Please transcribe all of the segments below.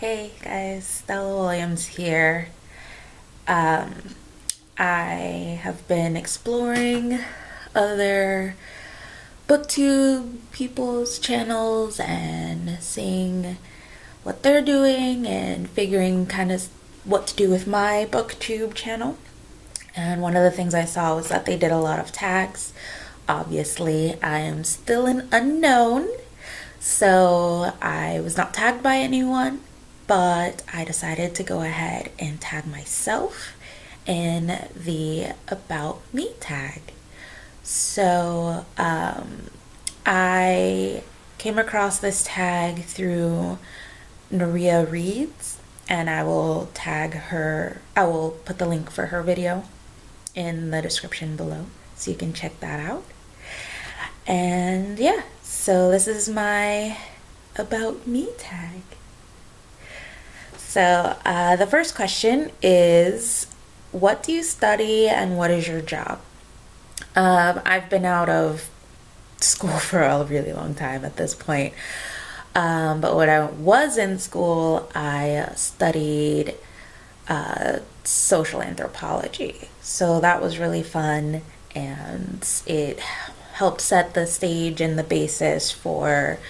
Hey guys, Stella Williams here. Um, I have been exploring other booktube people's channels and seeing what they're doing and figuring kind of what to do with my booktube channel. And one of the things I saw was that they did a lot of tags. Obviously, I am still an unknown, so I was not tagged by anyone, but I decided to go ahead and tag myself in the About Me tag. So I came across this tag through Noria Reads, and I will put the link for her video in the description below so you can check that out. And yeah, so this is my About Me tag. So the first question is, what do you study and what is your job? I've been out of school for a really long time at this point. But when I was in school, I studied social anthropology. So that was really fun, and it helped set the stage and the basis for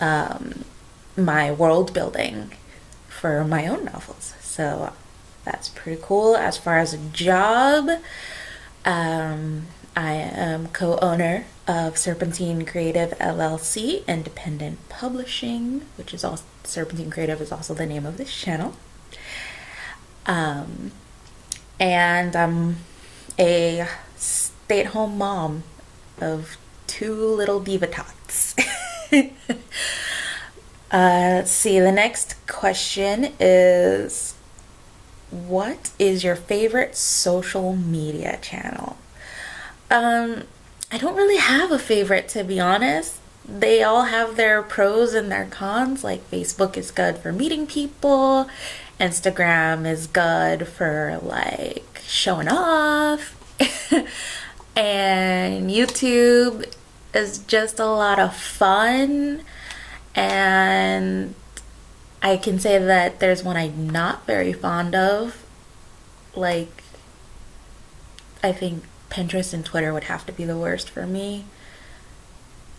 my world building for my own novels. So that's pretty cool. As far as a job, I am co-owner of Serpentine Creative LLC, independent publishing, which is also Serpentine Creative is also the name of this channel. And I'm a stay-at-home mom of two little diva tots. Let's see, the next question is, what is your favorite social media channel? I don't really have a favorite, to be honest. They all have their pros and their cons. Like, Facebook is good for meeting people, Instagram is good for like showing off, and YouTube is just a lot of fun. And I can say that there's one I'm not very fond of. Like, I think Pinterest and Twitter would have to be the worst for me.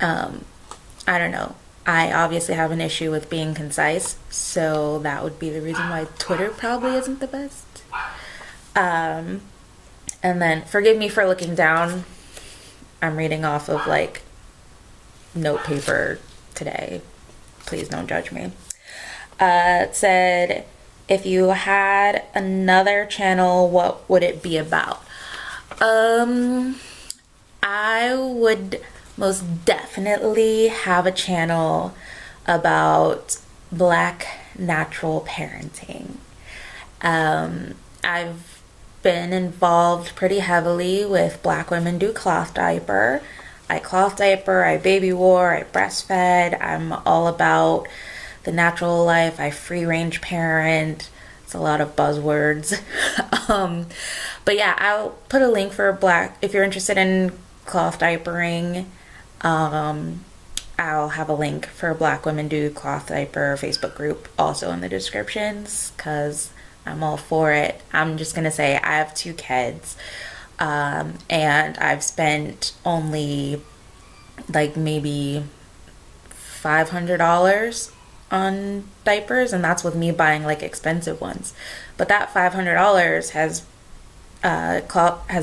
I don't know. I obviously have an issue with being concise, so that would be the reason why Twitter probably isn't the best. And then, forgive me for looking down. I'm reading off of like note paper today. Please don't judge me. It said, if you had another channel, what would it be about? I would most definitely have a channel about Black natural parenting. I've been involved pretty heavily with Black Women Do Cloth Diaper. I cloth diaper, I baby wore, I breastfed. I'm all about the natural life. I free range parent. It's a lot of buzzwords. But yeah, I'll put a link for if you're interested in cloth diapering. I'll have a link for Black Women Do Cloth Diaper Facebook group also in the descriptions, because I'm all for it. I'm just gonna say I have two kids. And I've spent only like maybe $500 on diapers, and that's with me buying like expensive ones. But that $500 has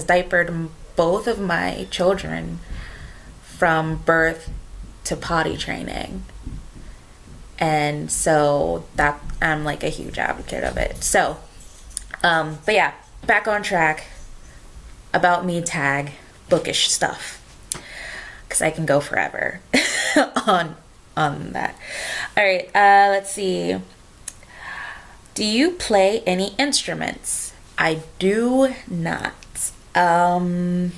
diapered both of my children from birth to potty training. And so that I'm like a huge advocate of it. So, but yeah, back on track. About Me tag, bookish stuff, because I can go forever on that. All right, let's see. Do you play any instruments? I do not. I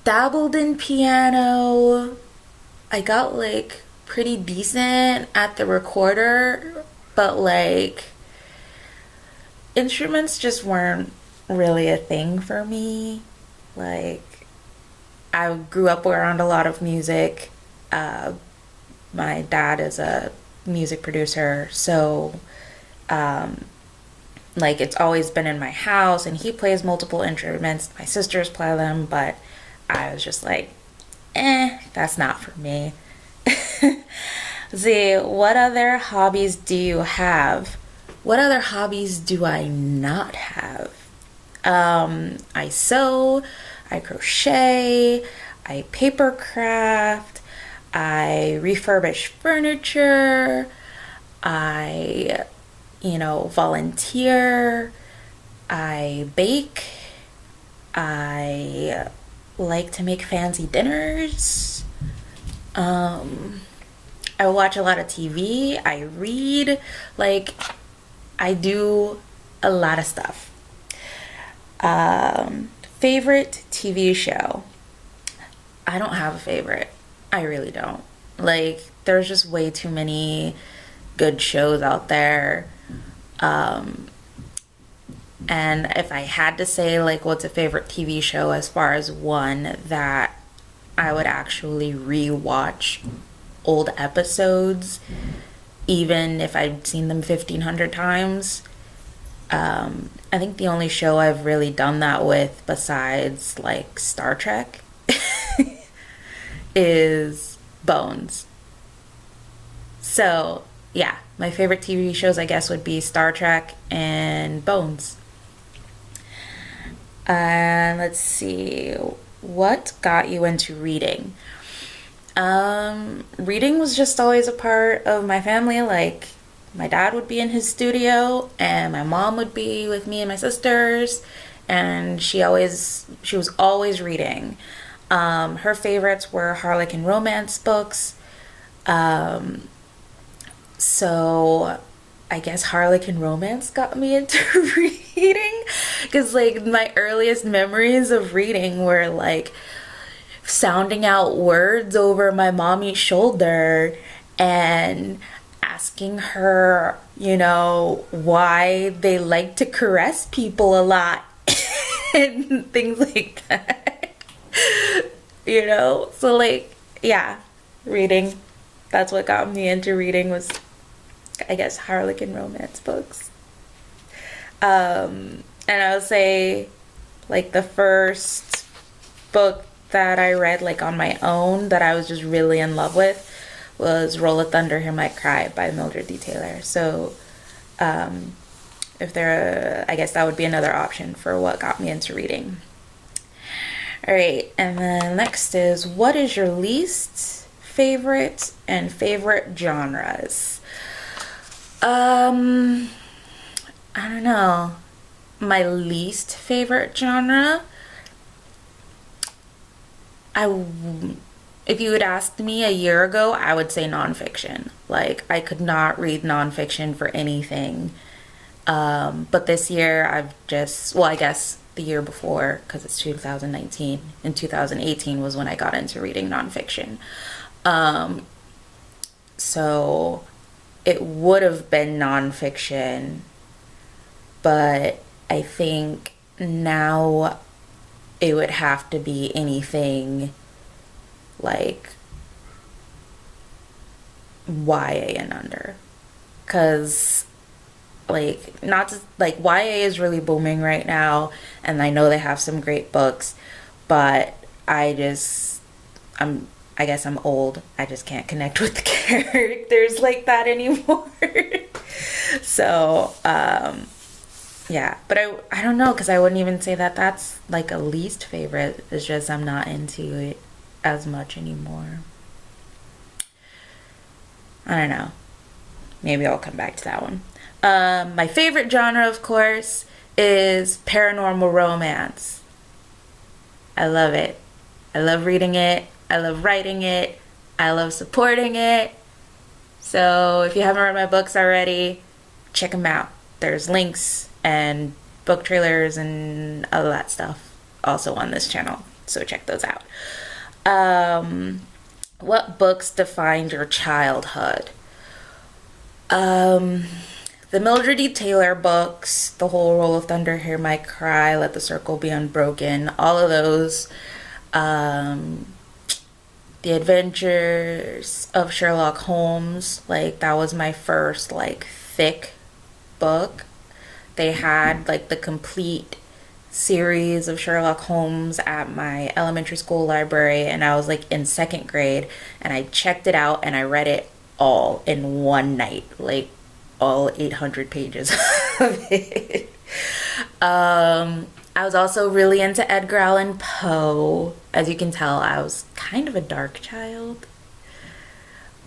dabbled in piano. I got like pretty decent at the recorder, but like instruments just weren't really a thing for me. Like, I grew up around a lot of music. My dad is a music producer, so like it's always been in my house, and he plays multiple instruments. My sisters play them, but I was just like, that's not for me. See, what other hobbies do you have? What other hobbies do I not have? I sew, I crochet, I paper craft, I refurbish furniture, I, volunteer, I bake, I like to make fancy dinners. I watch a lot of TV. I read. Like, I do a lot of stuff. Favorite TV show? I don't have a favorite. I really don't. Like, there's just way too many good shows out there. And if I had to say, like, what's a favorite TV show as far as one that I would actually rewatch old episodes, even if I'd seen them 1,500 times, I think the only show I've really done that with, besides, like, Star Trek, is Bones. So, yeah, my favorite TV shows, I guess, would be Star Trek and Bones. And let's see, what got you into reading? Reading was just always a part of my family. Like, my dad would be in his studio, and my mom would be with me and my sisters, and she was always reading. Her favorites were Harlequin romance books. So I guess Harlequin romance got me into reading, because like my earliest memories of reading were like sounding out words over my mommy's shoulder and asking her, why they like to caress people a lot and things like that. So like, yeah, reading. That's what got me into reading, was, I guess, Harlequin romance books. And I would say, like, the first book that I read, like, on my own that I was just really in love with was Roll of Thunder, Hear My Cry by Mildred D. Taylor. So, I guess that would be another option for what got me into reading. All right, and then next is, what is your least favorite and favorite genres? I don't know. My least favorite genre, if you had asked me a year ago, I would say nonfiction. Like, I could not read nonfiction for anything. But this year, I guess the year before, because it's 2019, in 2018 was when I got into reading nonfiction. So it would have been nonfiction, but I think now it would have to be anything like YA and under, because like, not just like, YA is really booming right now, and I know they have some great books, but I guess I'm old. I just can't connect with the characters like that anymore. So, yeah, but I don't know, because I wouldn't even say that that's like a least favorite. It's just I'm not into it as much anymore. I don't know. Maybe I'll come back to that one. My favorite genre, of course, is paranormal romance. I love it. I love reading it. I love writing it. I love supporting it. So if you haven't read my books already, check them out. There's links and book trailers and all that stuff also on this channel, so check those out. What books defined your childhood? The Mildred D. Taylor books, the whole Roll of Thunder, Hear My Cry, Let the Circle Be Unbroken, all of those. The Adventures of Sherlock Holmes, like that was my first like thick book. They had like the complete series of Sherlock Holmes at my elementary school library, and I was like in second grade, and I checked it out and I read it all in one night, like all 800 pages of it. I was also really into Edgar Allan Poe. As you can tell, I was kind of a dark child.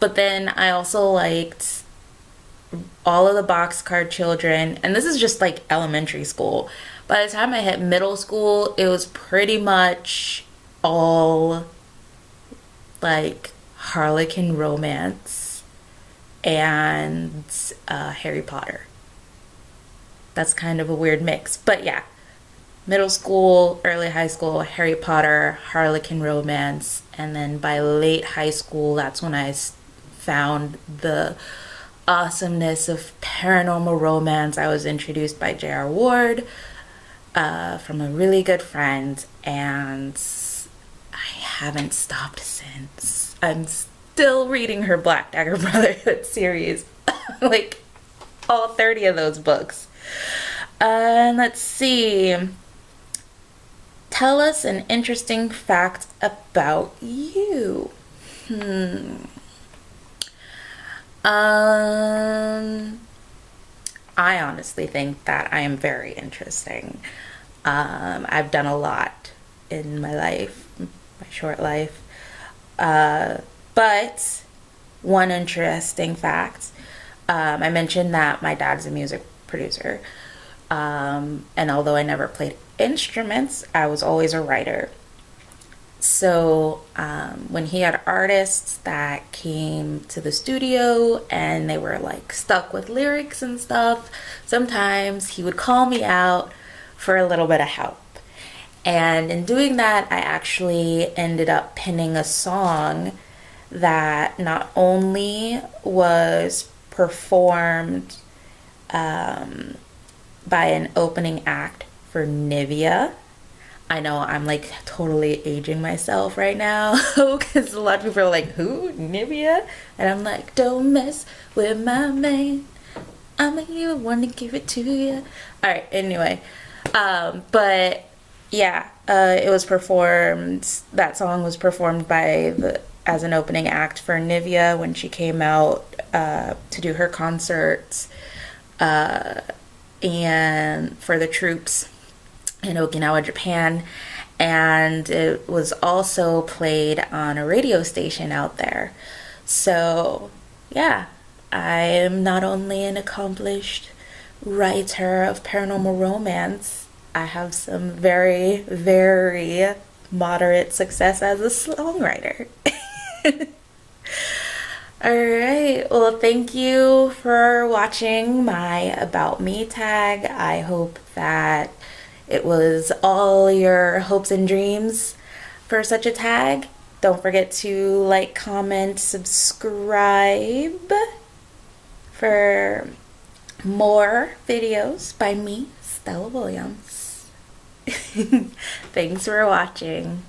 But then I also liked all of the Boxcar Children, and this is just like elementary school. By the time I hit middle school, it was pretty much all like Harlequin romance and Harry Potter. That's kind of a weird mix, but yeah, middle school, early high school, Harry Potter, Harlequin romance, and then by late high school, that's when I found the awesomeness of paranormal romance. I was introduced by J.R. Ward from a really good friend, and I haven't stopped since. I'm still reading her Black Dagger Brotherhood series, like all 30 of those books. Let's see. Tell us an interesting fact about you. I honestly think that I am very interesting. I've done a lot in my life, my short life. But one interesting fact, I mentioned that my dad's a music producer. And although I never played instruments, I was always a writer. So when he had artists that came to the studio and they were like stuck with lyrics and stuff, sometimes he would call me out for a little bit of help. And in doing that, I actually ended up penning a song that not only was performed by an opening act for Nivea. I know I'm like totally aging myself right now because a lot of people are like, who? Nivea? And I'm like, don't mess with my man. I'm the one to give it to you. Alright, anyway. But yeah, it was performed, that song was performed as an opening act for Nivea when she came out to do her concerts. And for the troops in Okinawa, Japan, and it was also played on a radio station out there. So yeah, I am not only an accomplished writer of paranormal romance, I have some very, very moderate success as a songwriter. Alright, well, thank you for watching my About Me tag. I hope that it was all your hopes and dreams for such a tag. Don't forget to like, comment, subscribe for more videos by me, Stella Williams. Thanks for watching.